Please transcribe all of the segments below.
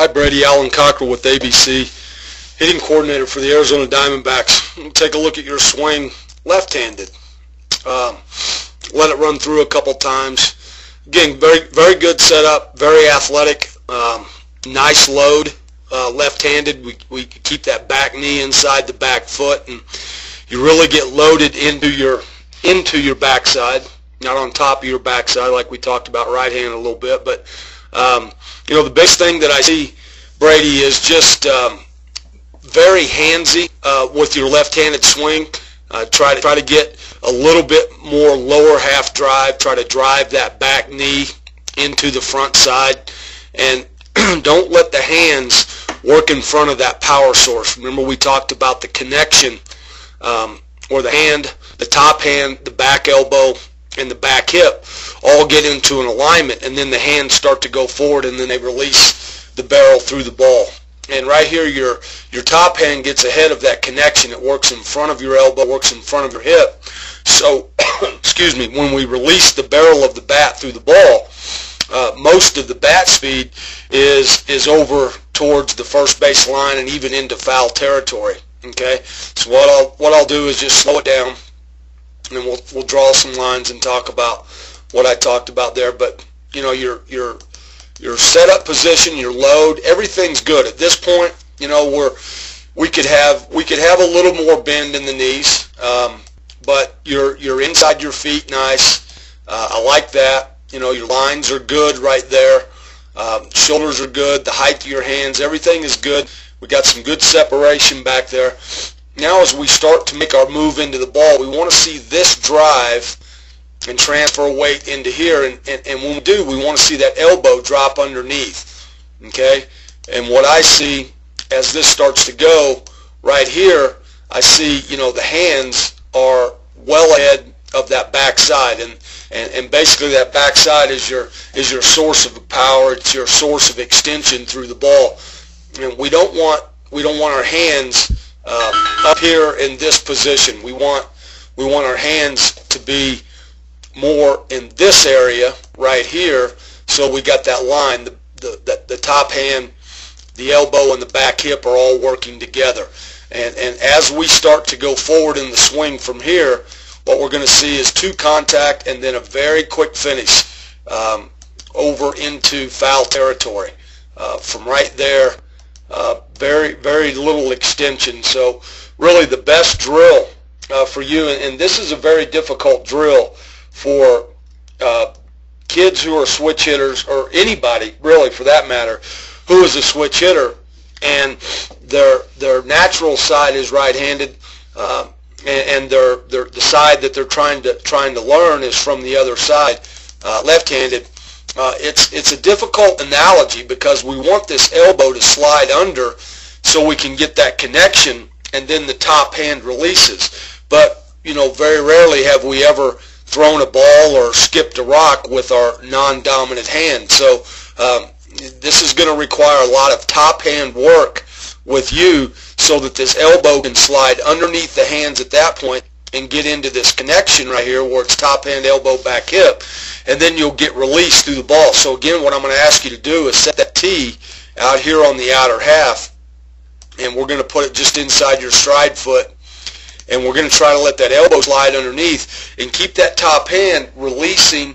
Hi, Brady. Alan Cockrell with ABC, hitting coordinator for the Arizona Diamondbacks. We'll take a look at your swing left-handed. Let it run through a couple times. Again, very good setup, very athletic, nice load. Left-handed, we keep that back knee inside the back foot, and you really get loaded into your backside, not on top of your backside like we talked about right-handed a little bit. But the biggest thing that I see, Brady, is just very handsy with your left-handed swing. Try to get a little bit more lower half drive. Try to drive that back knee into the front side, and don't let the hands work in front of that power source. Remember, we talked about the connection where the hand, the top hand, the back elbow, and the back hip all get into an alignment, and then the hands start to go forward, and then they release the barrel through the ball. And right here, your top hand gets ahead of that connection. It works in front of your elbow, works in front of your hip. So, excuse me, when we release the barrel of the bat through the ball, most of the bat speed is over towards the first base line and even into foul territory. Okay, so what I'll do is just slow it down, and then we'll draw some lines and talk about what I talked about there. But your setup position, your load, everything's good at this point. We could have a little more bend in the knees, but you're inside your feet nice. I like that. Your lines are good right there. Shoulders are good. The height of your hands, everything is good. We got some good separation back there. Now as we start to make our move into the ball, we want to see this drive and transfer weight into here. And when we do, we want to see that elbow drop underneath. Okay? And what I see as this starts to go right here, I see, the hands are well ahead of that backside, and basically that backside is your source of power. It's your source of extension through the ball, and we don't want our hands up here in this position. We want our hands to be more in this area right here. So we got that line. The top hand, the elbow, and the back hip are all working together. And as we start to go forward in the swing from here, what we're going to see is two contact and then a very quick finish over into foul territory. From right there, very little extension. So really the best drill for you, and this is a very difficult drill for kids who are switch hitters, or anybody really for that matter who is a switch hitter, and their natural side is right-handed, and the side that they're trying to learn is from the other side, left-handed. It's a difficult analogy because we want this elbow to slide under so we can get that connection, and then the top hand releases. But very rarely have we ever thrown a ball or skipped a rock with our non-dominant hand. So this is going to require a lot of top hand work with you so that this elbow can slide underneath the hands at that point and get into this connection right here where it's top hand, elbow, back hip, and then you'll get released through the ball. So again, what I'm going to ask you to do is set that tee out here on the outer half, and we're going to put it just inside your stride foot, and we're going to try to let that elbow slide underneath and keep that top hand releasing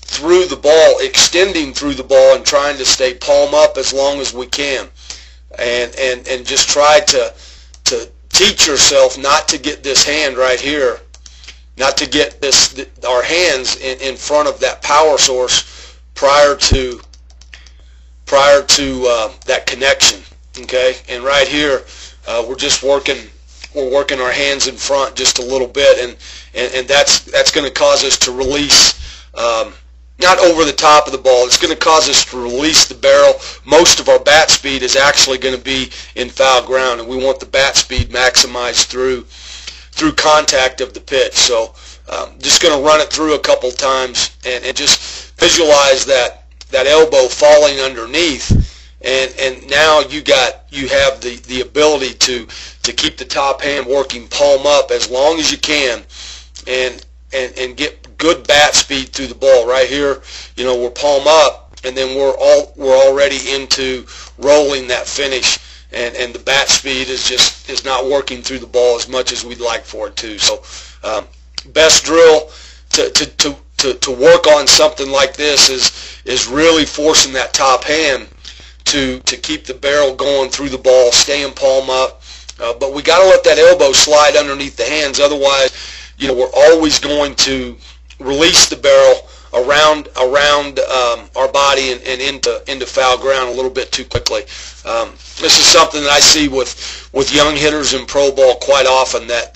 through the ball, extending through the ball, and trying to stay palm up as long as we can, and just try to teach yourself not to get this hand right here, not to get our hands in front of that power source prior to that connection. Okay, and right here we're working our hands in front just a little bit, and that's going to cause us to release. Not over the top of the ball. It's going to cause us to release the barrel. Most of our bat speed is actually going to be in foul ground, and we want the bat speed maximized through contact of the pitch. So just going to run it through a couple times and just visualize that elbow falling underneath, and now you have the ability to keep the top hand working palm up as long as you can, and get good bat speed through the ball. Right here, we're palm up, and then we're already into rolling that finish, and the bat speed is not working through the ball as much as we'd like for it to. So best drill to work on something like this is really forcing that top hand to keep the barrel going through the ball, staying palm up. But we got to let that elbow slide underneath the hands. Otherwise, we're always going to release the barrel around our body and into foul ground a little bit too quickly. This is something that I see with young hitters in pro ball quite often that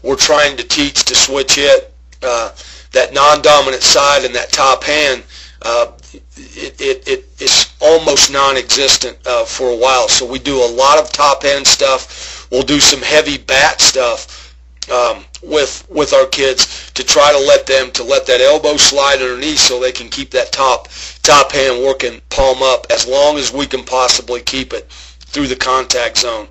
we're trying to teach to switch hit. That non-dominant side and that top hand, it's almost non-existent for a while. So we do a lot of top hand stuff. We'll do some heavy bat stuff with our kids to try to let that elbow slide underneath so they can keep that top hand working palm up as long as we can possibly keep it through the contact zone,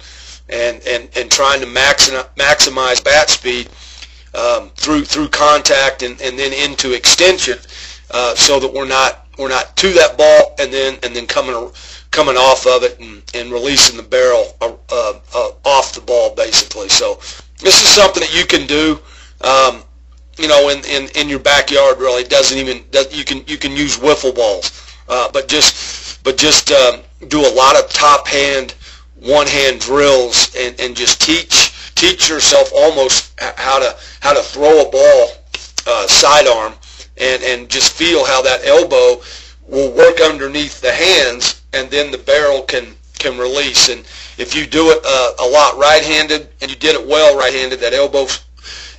and trying to maximize bat speed through contact and then into extension, so that we're not to that ball and then coming off of it and releasing the barrel off the ball basically. So this is something that you can do, in your backyard. Really, you can use wiffle balls, but just do a lot of top hand, one hand drills, and just teach yourself almost how to throw a ball sidearm, and just feel how that elbow will work underneath the hands, and then the barrel can release. And if you do it a lot right-handed, and you did it well right-handed, that elbow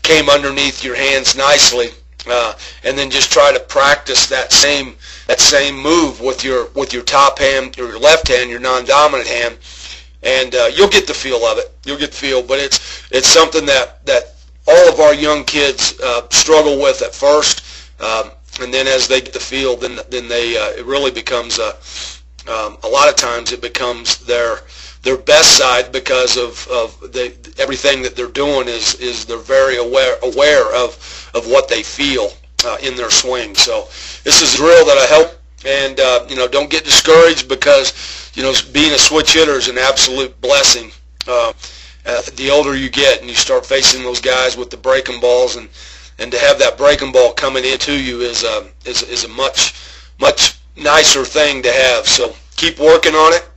came underneath your hands nicely, and then just try to practice that same move with your top hand, your left hand, your non-dominant hand, and you'll get the feel of it. You'll get the feel, but it's something that all of our young kids struggle with at first, and then as they get the feel, then it really becomes a lot of times it becomes their best side, because of everything that they're doing is they're very aware of what they feel in their swing. So this is a drill that I help, and don't get discouraged, because being a switch hitter is an absolute blessing. The older you get and you start facing those guys with the breaking balls, and to have that breaking ball coming into you is a much nicer thing to have. So keep working on it.